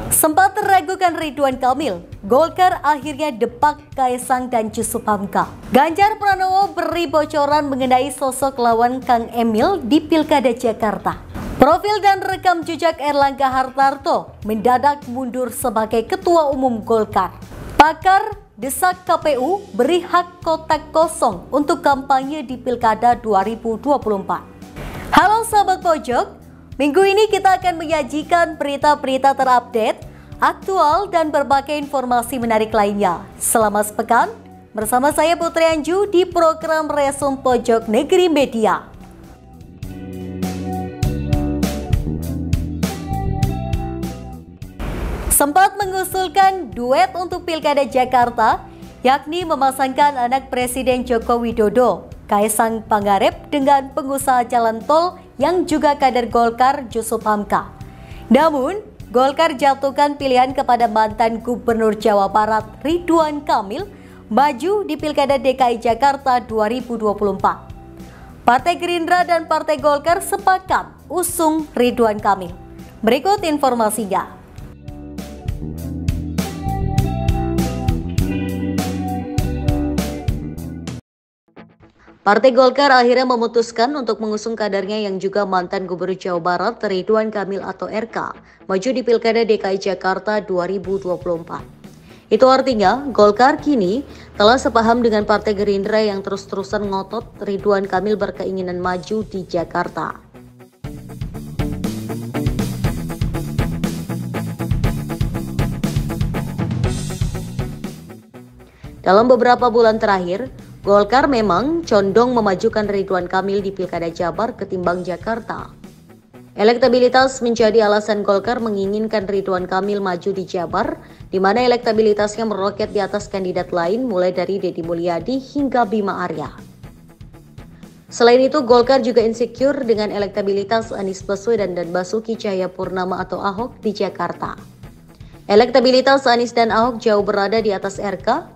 Sempat teragukan Ridwan Kamil, Golkar akhirnya depak Kaesang dan Jusuf Hamka. Ganjar Pranowo beri bocoran mengenai sosok lawan Kang Emil di Pilkada Jakarta. Profil dan rekam jejak Erlangga Hartarto mendadak mundur sebagai Ketua Umum Golkar. Pakar desak KPU beri hak kotak kosong untuk kampanye di Pilkada 2024. Halo Sahabat Pojok, minggu ini kita akan menyajikan berita-berita terupdate, aktual, dan berbagai informasi menarik lainnya. Selama sepekan, bersama saya Putri Anju di program Resum Pojok Negeri Media. Sempat mengusulkan duet untuk Pilkada Jakarta, yakni memasangkan anak Presiden Joko Widodo, Kaesang Pangarep, dengan pengusaha jalan tol yang juga kader Golkar Jusuf Hamka. Namun, Golkar jatuhkan pilihan kepada mantan Gubernur Jawa Barat Ridwan Kamil maju di Pilkada DKI Jakarta 2024. Partai Gerindra dan Partai Golkar sepakat usung Ridwan Kamil. Berikut informasinya. Partai Golkar akhirnya memutuskan untuk mengusung kadernya yang juga mantan Gubernur Jawa Barat Ridwan Kamil atau RK maju di Pilkada DKI Jakarta 2024. Itu artinya Golkar kini telah sepaham dengan Partai Gerindra yang terus-terusan ngotot Ridwan Kamil berkeinginan maju di Jakarta. Dalam beberapa bulan terakhir, Golkar memang condong memajukan Ridwan Kamil di Pilkada Jabar ketimbang Jakarta. Elektabilitas menjadi alasan Golkar menginginkan Ridwan Kamil maju di Jabar, di mana elektabilitasnya meroket di atas kandidat lain mulai dari Deddy Mulyadi hingga Bima Arya. Selain itu, Golkar juga insecure dengan elektabilitas Anies Baswedan dan Basuki Cahayapurnama atau Ahok di Jakarta. Elektabilitas Anies dan Ahok jauh berada di atas RK.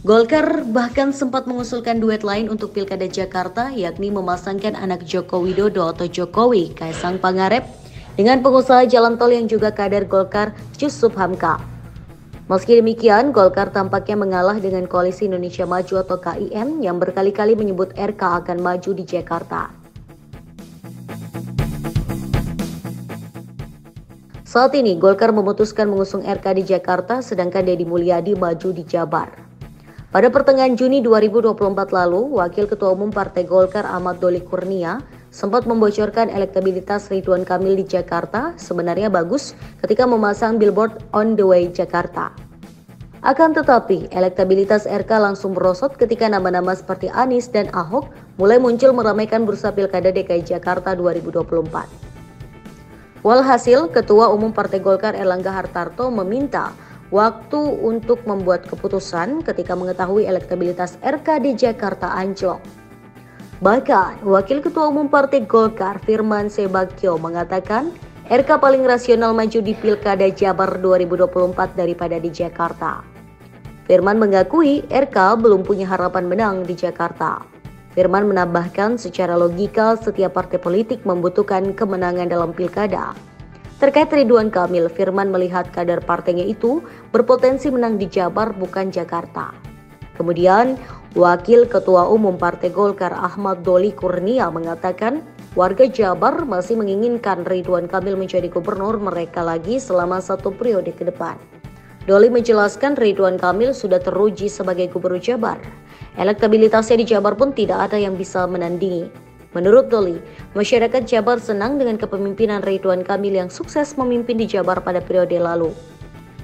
Golkar bahkan sempat mengusulkan duet lain untuk Pilkada Jakarta, yakni memasangkan anak Joko Widodo atau Jokowi, Kaesang Pangarep, dengan pengusaha jalan tol yang juga kader Golkar, Jusuf Hamka. Meski demikian, Golkar tampaknya mengalah dengan Koalisi Indonesia Maju atau KIM yang berkali-kali menyebut RK akan maju di Jakarta. Saat ini, Golkar memutuskan mengusung RK di Jakarta, sedangkan Deddy Mulyadi maju di Jabar. Pada pertengahan Juni 2024 lalu, Wakil Ketua Umum Partai Golkar Ahmad Doli Kurnia sempat membocorkan elektabilitas Ridwan Kamil di Jakarta sebenarnya bagus ketika memasang billboard On the Way Jakarta. Akan tetapi, elektabilitas RK langsung merosot ketika nama-nama seperti Anies dan Ahok mulai muncul meramaikan bursa Pilkada DKI Jakarta 2024. Walhasil, Ketua Umum Partai Golkar Erlangga Hartarto meminta waktu untuk membuat keputusan ketika mengetahui elektabilitas RK di Jakarta anjlok. Bahkan, Wakil Ketua Umum Partai Golkar Firman Sebagio mengatakan RK paling rasional maju di Pilkada Jabar 2024 daripada di Jakarta. Firman mengakui RK belum punya harapan menang di Jakarta. Firman menambahkan secara logika setiap partai politik membutuhkan kemenangan dalam pilkada. Terkait Ridwan Kamil, Firman melihat kader partainya itu berpotensi menang di Jabar bukan Jakarta. Kemudian, Wakil Ketua Umum Partai Golkar Ahmad Doli Kurnia mengatakan warga Jabar masih menginginkan Ridwan Kamil menjadi gubernur mereka lagi selama 1 periode ke depan. Doli menjelaskan Ridwan Kamil sudah teruji sebagai gubernur Jabar. Elektabilitasnya di Jabar pun tidak ada yang bisa menandingi. Menurut Doli, masyarakat Jabar senang dengan kepemimpinan Ridwan Kamil yang sukses memimpin di Jabar pada periode lalu.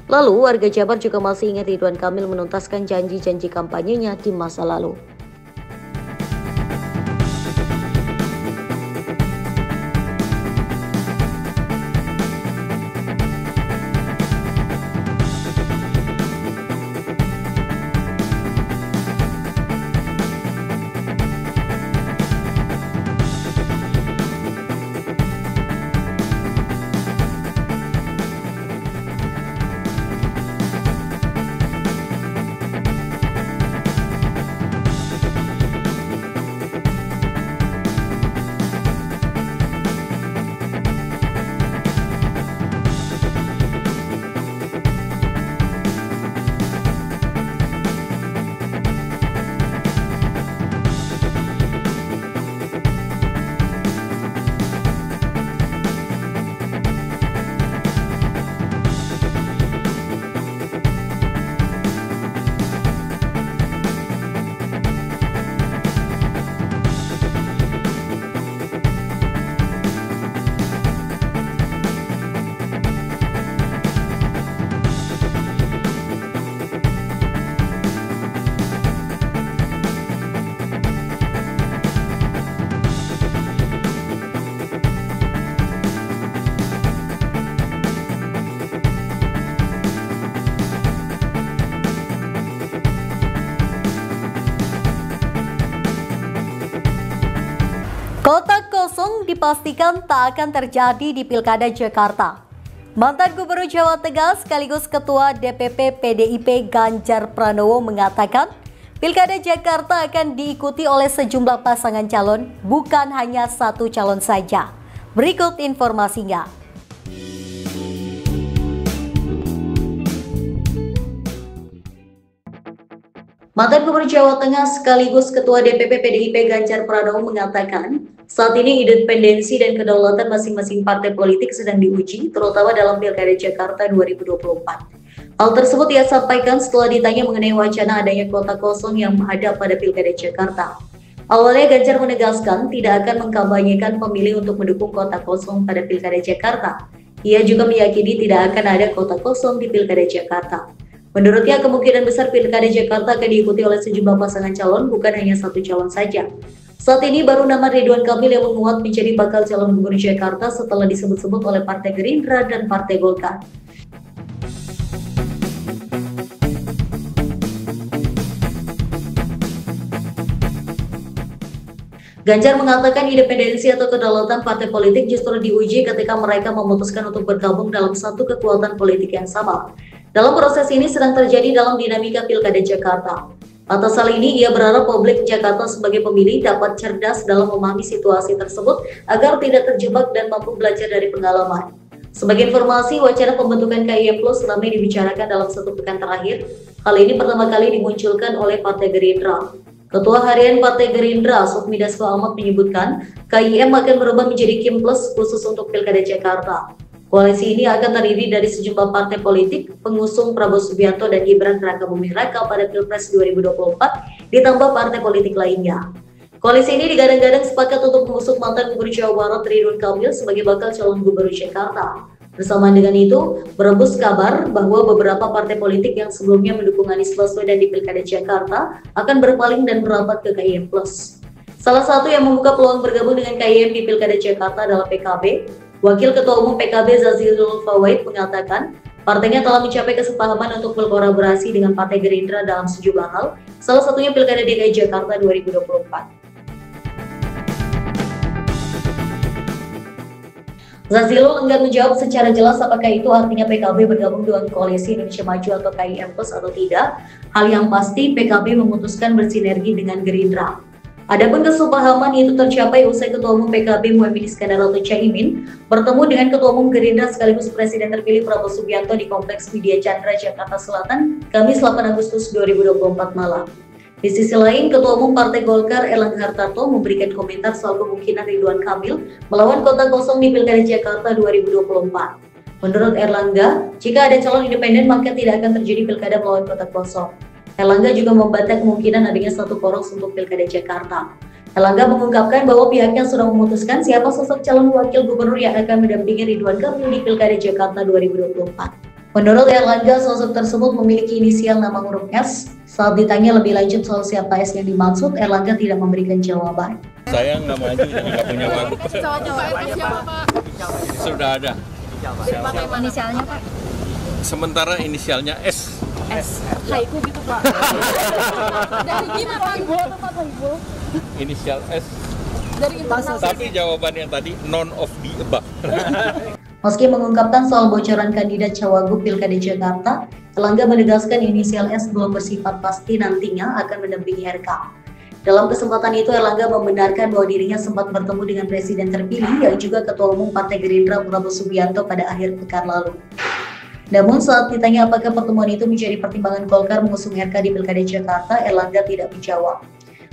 Lalu, warga Jabar juga masih ingat Ridwan Kamil menuntaskan janji-janji kampanyenya di masa lalu. dipastikan tak akan terjadi di Pilkada Jakarta. Mantan Gubernur Jawa Tengah sekaligus Ketua DPP PDIP Ganjar Pranowo mengatakan, Pilkada Jakarta akan diikuti oleh sejumlah pasangan calon, bukan hanya satu calon saja. Berikut informasinya. Mantan Gubernur Jawa Tengah sekaligus Ketua DPP PDIP Ganjar Pranowo mengatakan, saat ini independensi dan kedaulatan masing-masing partai politik sedang diuji, terutama dalam Pilkada Jakarta 2024. Hal tersebut ia sampaikan setelah ditanya mengenai wacana adanya kota kosong yang menghadap pada Pilkada Jakarta. Awalnya Ganjar menegaskan tidak akan mengkampanyekan pemilih untuk mendukung kota kosong pada Pilkada Jakarta. Ia juga meyakini tidak akan ada kota kosong di Pilkada Jakarta. Menurutnya, kemungkinan besar Pilkada Jakarta akan diikuti oleh sejumlah pasangan calon, bukan hanya satu calon saja. Saat ini baru nama Ridwan Kamil yang menguat menjadi bakal calon gubernur Jakarta setelah disebut-sebut oleh Partai Gerindra dan Partai Golkar. Ganjar mengatakan independensi atau kedaulatan partai politik justru diuji ketika mereka memutuskan untuk bergabung dalam satu kekuatan politik yang sama. Dalam proses ini sedang terjadi dalam dinamika Pilkada Jakarta. Atas hal ini, ia berharap publik Jakarta sebagai pemilih dapat cerdas dalam memahami situasi tersebut agar tidak terjebak dan mampu belajar dari pengalaman. Sebagai informasi, wacana pembentukan KIM Plus ramai dibicarakan dalam satu pekan terakhir. Hal ini pertama kali dimunculkan oleh Partai Gerindra. Ketua Harian Partai Gerindra, Sufmi Dasko Ahmad menyebutkan, KIM akan berubah menjadi KIM Plus khusus untuk Pilkada Jakarta. Koalisi ini akan terdiri dari sejumlah partai politik, pengusung Prabowo Subianto dan Gibran Rakabuming Raka pada Pilpres 2024, ditambah partai politik lainnya. Koalisi ini digadang-gadang sepakat untuk mengusung mantan Gubernur Jawa Barat Ridwan Kamil sebagai bakal calon gubernur Jakarta. Bersamaan dengan itu, berembus kabar bahwa beberapa partai politik yang sebelumnya mendukung Anies Baswedan di Pilkada Jakarta akan berpaling dan merapat ke KIM Plus. Salah satu yang membuka peluang bergabung dengan KIM di Pilkada Jakarta adalah PKB. Wakil Ketua Umum PKB Zazilul Fawait mengatakan, partainya telah mencapai kesepahaman untuk berkolaborasi dengan Partai Gerindra dalam sejumlah hal, salah satunya Pilkada DKI Jakarta 2024. Zazilul enggan menjawab secara jelas apakah itu artinya PKB bergabung dengan Koalisi Indonesia Maju atau KIM Plus atau tidak. Hal yang pasti, PKB memutuskan bersinergi dengan Gerindra. Adapun kesepahaman itu tercapai usai Ketua Umum PKB Muhaimin Iskandar atau Caimin bertemu dengan Ketua Umum Gerindra sekaligus Presiden terpilih Prabowo Subianto di Kompleks Widya Chandra, Jakarta Selatan, Kamis 8 Agustus 2024 malam. Di sisi lain, Ketua Umum Partai Golkar Erlangga Hartarto memberikan komentar soal kemungkinan Ridwan Kamil melawan kota kosong di Pilkada Jakarta 2024. Menurut Erlangga, jika ada calon independen maka tidak akan terjadi pilkada melawan kota kosong. Erlangga juga membantah kemungkinan adanya satu poros untuk Pilkada Jakarta. Erlangga mengungkapkan bahwa pihaknya sudah memutuskan siapa sosok calon wakil gubernur yang akan mendampingi Ridwan Kamil di Pilkada Jakarta 2024. Menurut Erlangga, sosok tersebut memiliki inisial nama huruf S. Saat ditanya lebih lanjut soal siapa S yang dimaksud, Erlangga tidak memberikan jawaban. Saya nggak maju jadi nggak punya wagub. Sudah ada. Inisialnya Pak? Sementara inisialnya S. S. Haiku gitu Pak. Dari gimana Pak Ibu atau Pak Ibu? Inisial S. Dari internal. Tapi jawaban yang tadi none of the above. Meski mengungkapkan soal bocoran kandidat cawagup Pilkada Jakarta, Erlangga menegaskan inisial S belum bersifat pasti nantinya akan mendampingi RK. Dalam kesempatan itu, Erlangga membenarkan bahwa dirinya sempat bertemu dengan Presiden terpilih yang juga Ketua Umum Partai Gerindra Prabowo Subianto pada akhir pekan lalu. Namun saat ditanya apakah pertemuan itu menjadi pertimbangan Golkar mengusung RK di Pilkada Jakarta, Erlangga tidak menjawab.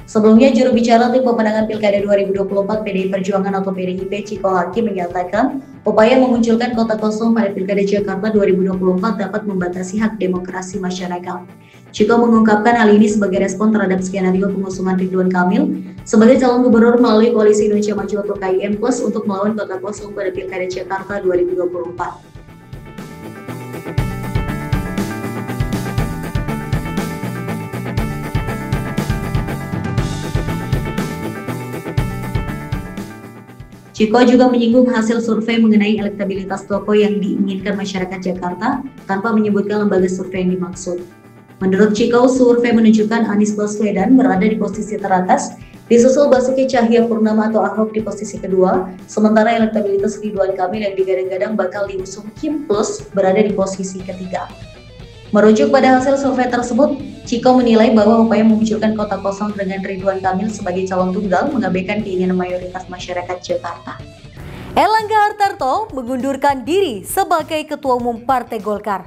Sebelumnya, juru bicara tim pemenangan Pilkada 2024 PDI Perjuangan atau PDIP Ciko Hakim menyatakan upaya memunculkan kota kosong pada Pilkada Jakarta 2024 dapat membatasi hak demokrasi masyarakat. Ciko mengungkapkan hal ini sebagai respon terhadap skenario pengusungan Ridwan Kamil sebagai calon gubernur melalui Koalisi Indonesia Maju atau KIM Plus untuk melawan kota kosong pada Pilkada Jakarta 2024. Ciko juga menyinggung hasil survei mengenai elektabilitas tokoh yang diinginkan masyarakat Jakarta tanpa menyebutkan lembaga survei yang dimaksud. Menurut Ciko, survei menunjukkan Anies Baswedan berada di posisi teratas Disusul Basuki Cahayapurnama atau Ahok di posisi kedua, sementara elektabilitas Ridwan Kamil yang digadang-gadang bakal diusung Kim Plus berada di posisi ketiga. Merujuk pada hasil survei tersebut, Ciko menilai bahwa upaya memunculkan kota kosong dengan Ridwan Kamil sebagai calon tunggal mengabaikan keinginan mayoritas masyarakat Jakarta. Erlangga Hartarto mengundurkan diri sebagai Ketua Umum Partai Golkar.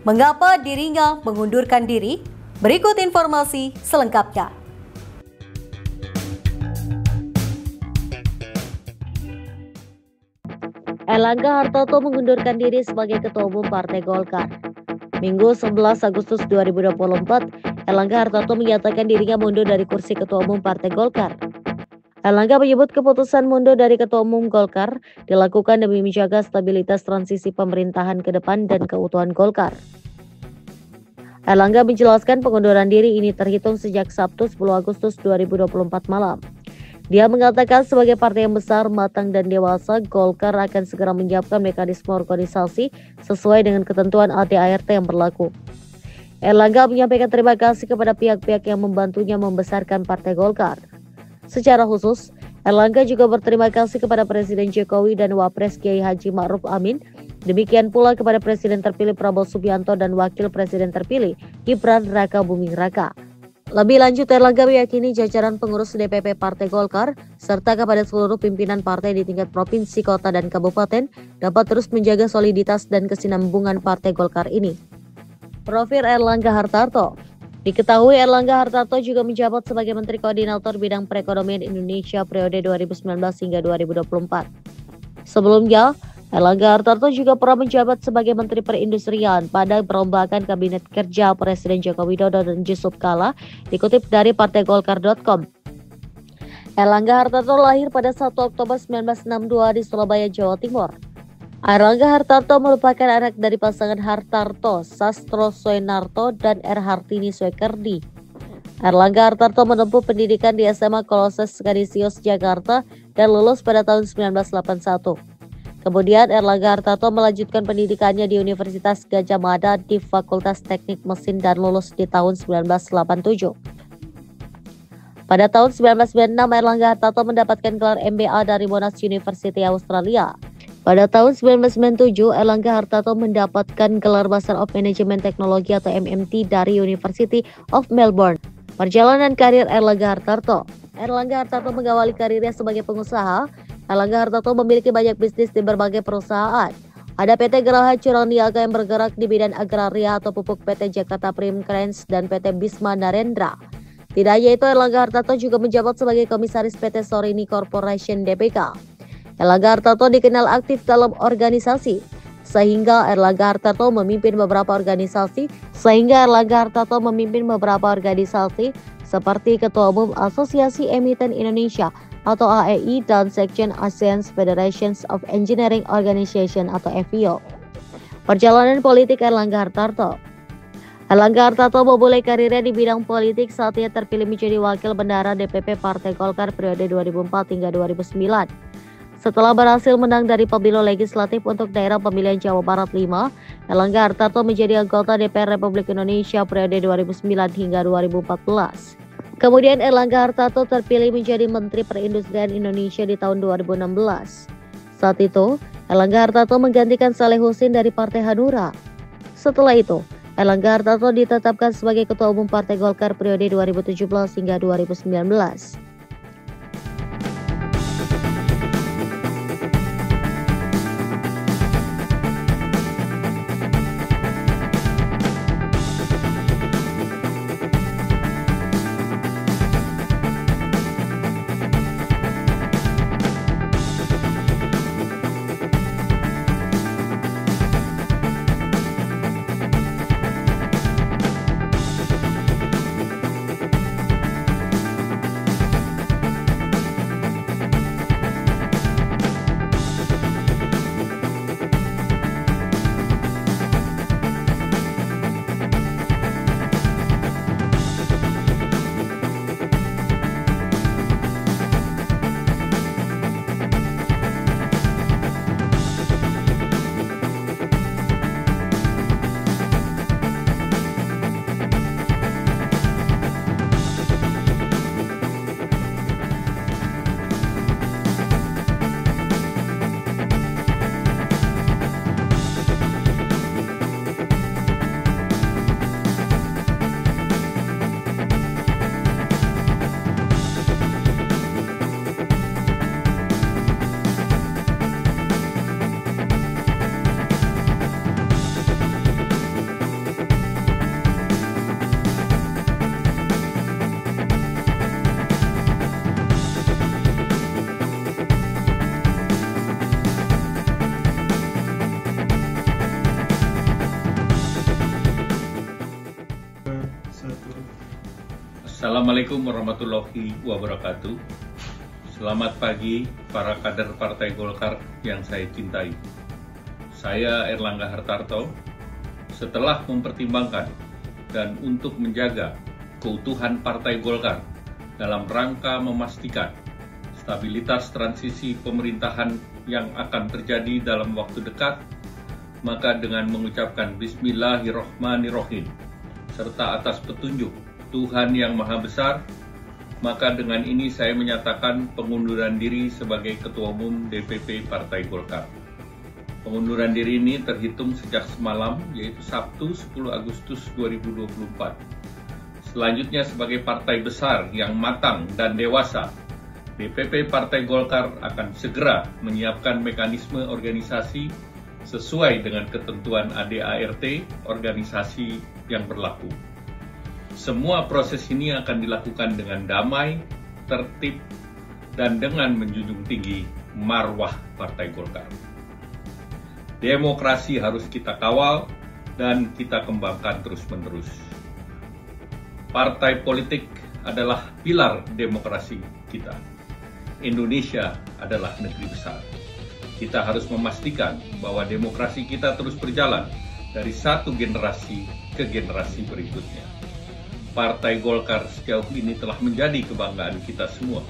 Mengapa dirinya mengundurkan diri? Berikut informasi selengkapnya. Erlangga Hartarto mengundurkan diri sebagai Ketua Umum Partai Golkar. Minggu 11 Agustus 2024, Erlangga Hartarto menyatakan dirinya mundur dari kursi Ketua Umum Partai Golkar. Erlangga menyebut keputusan mundur dari Ketua Umum Golkar dilakukan demi menjaga stabilitas transisi pemerintahan ke depan dan keutuhan Golkar. Erlangga menjelaskan pengunduran diri ini terhitung sejak Sabtu 10 Agustus 2024 malam. Dia mengatakan sebagai partai yang besar, matang, dan dewasa, Golkar akan segera menyiapkan mekanisme organisasi sesuai dengan ketentuan ADART yang berlaku. Erlangga menyampaikan terima kasih kepada pihak-pihak yang membantunya membesarkan Partai Golkar. Secara khusus, Erlangga juga berterima kasih kepada Presiden Jokowi dan Wapres Kiai Haji Ma'ruf Amin. Demikian pula kepada Presiden terpilih Prabowo Subianto dan Wakil Presiden terpilih Gibran Raka Buming Raka. Lebih lanjut, Erlangga meyakini jajaran pengurus DPP Partai Golkar serta kepada seluruh pimpinan partai di tingkat provinsi, kota, dan kabupaten dapat terus menjaga soliditas dan kesinambungan Partai Golkar ini. Profil Erlangga Hartarto. Diketahui Erlangga Hartarto juga menjabat sebagai Menteri Koordinator Bidang Perekonomian Indonesia periode 2019 hingga 2024. Sebelumnya, Erlangga Hartarto juga pernah menjabat sebagai Menteri Perindustrian pada perombakan Kabinet Kerja Presiden Joko Widodo dan Yusuf Kala, dikutip dari partaigolkar.com. Erlangga Hartarto lahir pada 1 Oktober 1962 di Surabaya, Jawa Timur. Erlangga Hartarto merupakan anak dari pasangan Hartarto, Sastro Soenarto, dan R. Hartini Soekerdi. Erlangga Hartarto menempuh pendidikan di SMA Koloses Kadisius, Jakarta, dan lulus pada tahun 1981. Kemudian Erlangga Hartarto melanjutkan pendidikannya di Universitas Gadjah Mada di Fakultas Teknik Mesin dan lulus di tahun 1987. Pada tahun 1996, Erlangga Hartarto mendapatkan gelar MBA dari Monash University Australia. Pada tahun 1997, Erlangga Hartarto mendapatkan gelar Master of Management Teknologi atau MMT dari University of Melbourne. Perjalanan karir Erlangga Hartarto. Erlangga Hartarto mengawali karirnya sebagai pengusaha. Erlangga Hartarto memiliki banyak bisnis di berbagai perusahaan. Ada PT Geraha Curang Niaga yang bergerak di bidang agraria atau pupuk, PT Jakarta Primcrans, dan PT Bisma Narendra. Tidak hanya itu, Erlangga Hartarto juga menjabat sebagai komisaris PT Sorini Corporation DBK. Erlangga Hartarto dikenal aktif dalam organisasi, sehingga Erlangga Hartarto memimpin beberapa organisasi seperti Ketua Umum Asosiasi Emiten Indonesia atau AEI dan Sekjen ASEAN Federations of Engineering Organization atau FEO. Perjalanan politik Erlangga Hartarto. Erlangga Hartarto memulai karirnya di bidang politik saat ia terpilih menjadi Wakil Bendahara DPP Partai Golkar periode 2004 hingga 2009. Setelah berhasil menang dari pemilu legislatif untuk daerah pemilihan Jawa Barat 5, Erlangga Hartarto menjadi anggota DPR Republik Indonesia periode 2009 hingga 2014. Kemudian Erlangga Hartarto terpilih menjadi Menteri Perindustrian Indonesia di tahun 2016. Saat itu, Erlangga Hartarto menggantikan Saleh Husin dari Partai Hanura. Setelah itu, Erlangga Hartarto ditetapkan sebagai Ketua Umum Partai Golkar periode 2017 hingga 2019. Assalamualaikum warahmatullahi wabarakatuh. Selamat pagi para kader Partai Golkar yang saya cintai. Saya Erlangga Hartarto. Setelah mempertimbangkan dan untuk menjaga keutuhan Partai Golkar dalam rangka memastikan stabilitas transisi pemerintahan yang akan terjadi dalam waktu dekat, maka dengan mengucapkan Bismillahirrahmanirrahim serta atas petunjuk Tuhan Yang Maha Besar, maka dengan ini saya menyatakan pengunduran diri sebagai Ketua Umum DPP Partai Golkar. Pengunduran diri ini terhitung sejak semalam, yaitu Sabtu 10 Agustus 2024. Selanjutnya sebagai partai besar yang matang dan dewasa, DPP Partai Golkar akan segera menyiapkan mekanisme organisasi sesuai dengan ketentuan ADART organisasi yang berlaku. Semua proses ini akan dilakukan dengan damai, tertib, dan dengan menjunjung tinggi marwah Partai Golkar. Demokrasi harus kita kawal dan kita kembangkan terus-menerus. Partai politik adalah pilar demokrasi kita. Indonesia adalah negeri besar. Kita harus memastikan bahwa demokrasi kita terus berjalan dari satu generasi ke generasi berikutnya. Partai Golkar sejauh ini telah menjadi kebanggaan kita semua,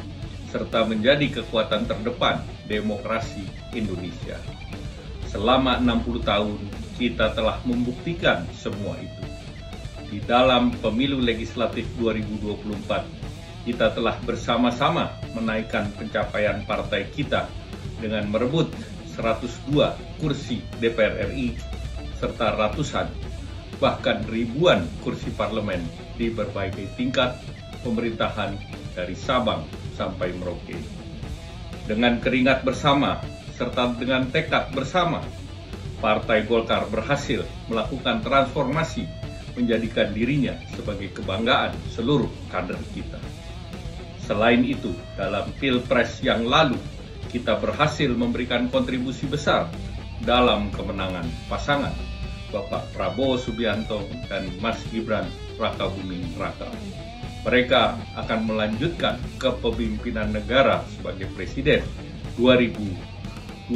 serta menjadi kekuatan terdepan demokrasi Indonesia. Selama 60 tahun, kita telah membuktikan semua itu. Di dalam pemilu legislatif 2024, kita telah bersama-sama menaikkan pencapaian partai kita dengan merebut 102 kursi DPR RI, serta ratusan, bahkan ribuan kursi parlemen di berbagai tingkat pemerintahan dari Sabang sampai Merauke. Dengan keringat bersama, serta dengan tekad bersama, Partai Golkar berhasil melakukan transformasi menjadikan dirinya sebagai kebanggaan seluruh kader kita. Selain itu, dalam Pilpres yang lalu, kita berhasil memberikan kontribusi besar dalam kemenangan pasangan Bapak Prabowo Subianto dan Mas Gibran Rakabuming Raka. Mereka akan melanjutkan kepemimpinan negara sebagai Presiden 2025.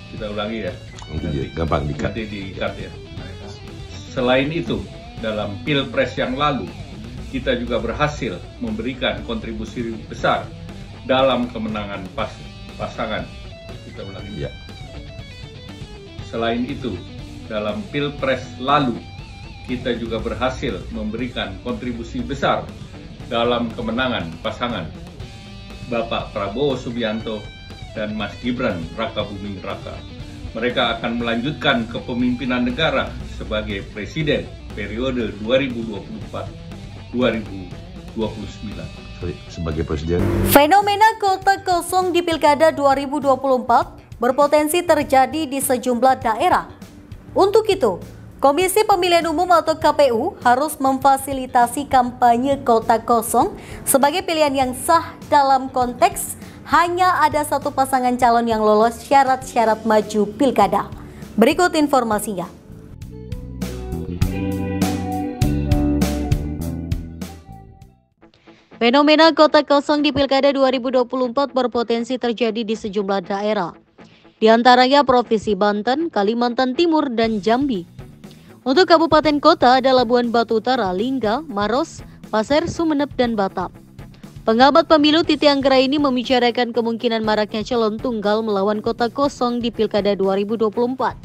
Kita ulangi ya. Nanti gampang dikat ya. Selain itu, dalam Pilpres yang lalu, kita juga berhasil memberikan kontribusi besar dalam kemenangan pasangan. Kita ulangi ya. Selain itu, dalam Pilpres lalu, kita juga berhasil memberikan kontribusi besar dalam kemenangan pasangan Bapak Prabowo Subianto dan Mas Gibran Rakabuming Raka. Mereka akan melanjutkan kepemimpinan negara sebagai Presiden periode 2024-2029. Sebagai Presiden. Fenomena kotak kosong di Pilkada 2024 berpotensi terjadi di sejumlah daerah. Untuk itu, Komisi Pemilihan Umum atau KPU harus memfasilitasi kampanye kotak kosong sebagai pilihan yang sah dalam konteks hanya ada satu pasangan calon yang lolos syarat-syarat maju pilkada. Berikut informasinya. Fenomena kotak kosong di Pilkada 2024 berpotensi terjadi di sejumlah daerah. Di antaranya Provinsi Banten, Kalimantan Timur, dan Jambi. Untuk kabupaten kota ada Labuan Batu Utara, Lingga, Maros, Pasir, Sumeneb, dan Batam. Pengamat pemilu Titi Anggraini membicarakan kemungkinan maraknya calon tunggal melawan kotak kosong di Pilkada 2024.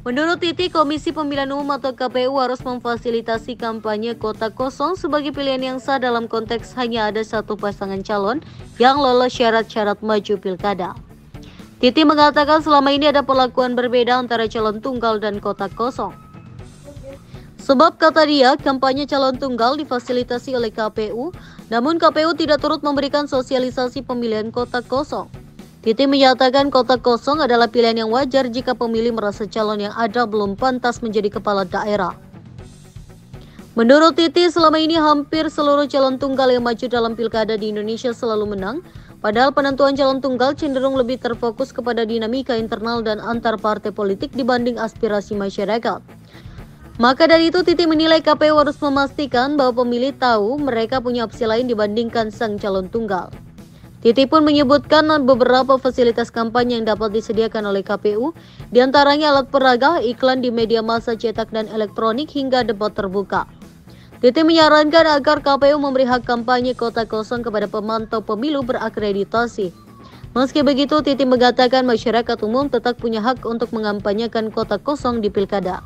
Menurut Titi, Komisi Pemilihan Umum atau KPU harus memfasilitasi kampanye kotak kosong sebagai pilihan yang sah dalam konteks hanya ada satu pasangan calon yang lolos syarat-syarat maju pilkada. Titi mengatakan selama ini ada perlakuan berbeda antara calon tunggal dan kotak kosong. Sebab kata dia, kampanye calon tunggal difasilitasi oleh KPU, namun KPU tidak turut memberikan sosialisasi pemilihan kotak kosong. Titi menyatakan kotak kosong adalah pilihan yang wajar jika pemilih merasa calon yang ada belum pantas menjadi kepala daerah. Menurut Titi, selama ini hampir seluruh calon tunggal yang maju dalam pilkada di Indonesia selalu menang, padahal penentuan calon tunggal cenderung lebih terfokus kepada dinamika internal dan antar partai politik dibanding aspirasi masyarakat. Maka dari itu Titi menilai KPU harus memastikan bahwa pemilih tahu mereka punya opsi lain dibandingkan sang calon tunggal. Titi pun menyebutkan beberapa fasilitas kampanye yang dapat disediakan oleh KPU, diantaranya alat peraga, iklan di media massa cetak dan elektronik hingga debat terbuka. Titi menyarankan agar KPU memberi hak kampanye kota kosong kepada pemantau pemilu berakreditasi. Meski begitu, Titi mengatakan masyarakat umum tetap punya hak untuk mengampanyekan kota kosong di pilkada.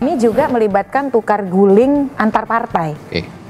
Ini juga melibatkan tukar guling antar partai.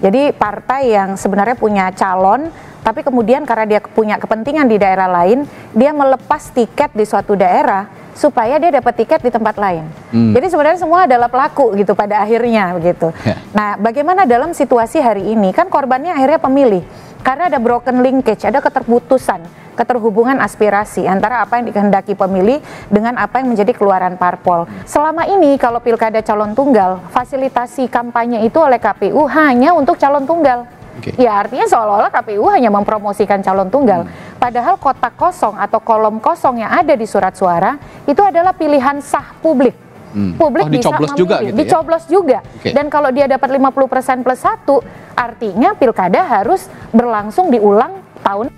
Jadi partai yang sebenarnya punya calon, tapi kemudian karena dia punya kepentingan di daerah lain, dia melepas tiket di suatu daerah supaya dia dapat tiket di tempat lain. Jadi sebenarnya semua adalah pelaku gitu pada akhirnya begitu. Nah, bagaimana dalam situasi hari ini? Kan korbannya akhirnya pemilih. Karena ada broken linkage, ada keterputusan, keterhubungan aspirasi antara apa yang dikehendaki pemilih dengan apa yang menjadi keluaran parpol. Selama ini kalau pilkada calon tunggal, fasilitasi kampanye itu oleh KPU hanya untuk calon tunggal. Ya artinya seolah-olah KPU hanya mempromosikan calon tunggal. Padahal kotak kosong atau kolom kosong yang ada di surat suara itu adalah pilihan sah publik. Publik bisa memilih, juga gitu dicoblos juga. Dan kalau dia dapat 50% plus 1, artinya pilkada harus berlangsung diulang tahun.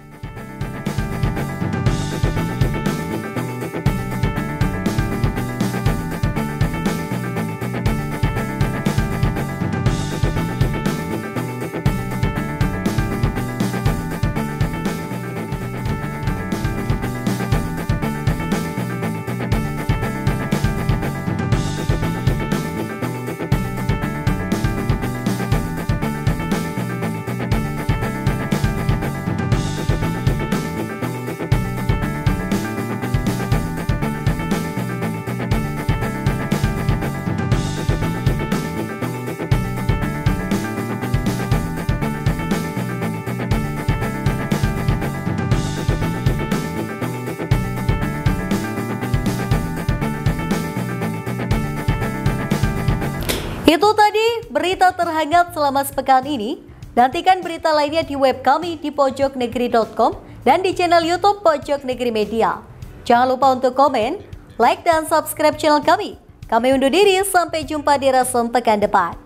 Itu tadi berita terhangat selama sepekan ini. Nantikan berita lainnya di web kami di pojoknegeri.com dan di channel YouTube Pojok Negeri Media. Jangan lupa untuk komen, like, dan subscribe channel kami. Kami undur diri, sampai jumpa di Resum pekan depan.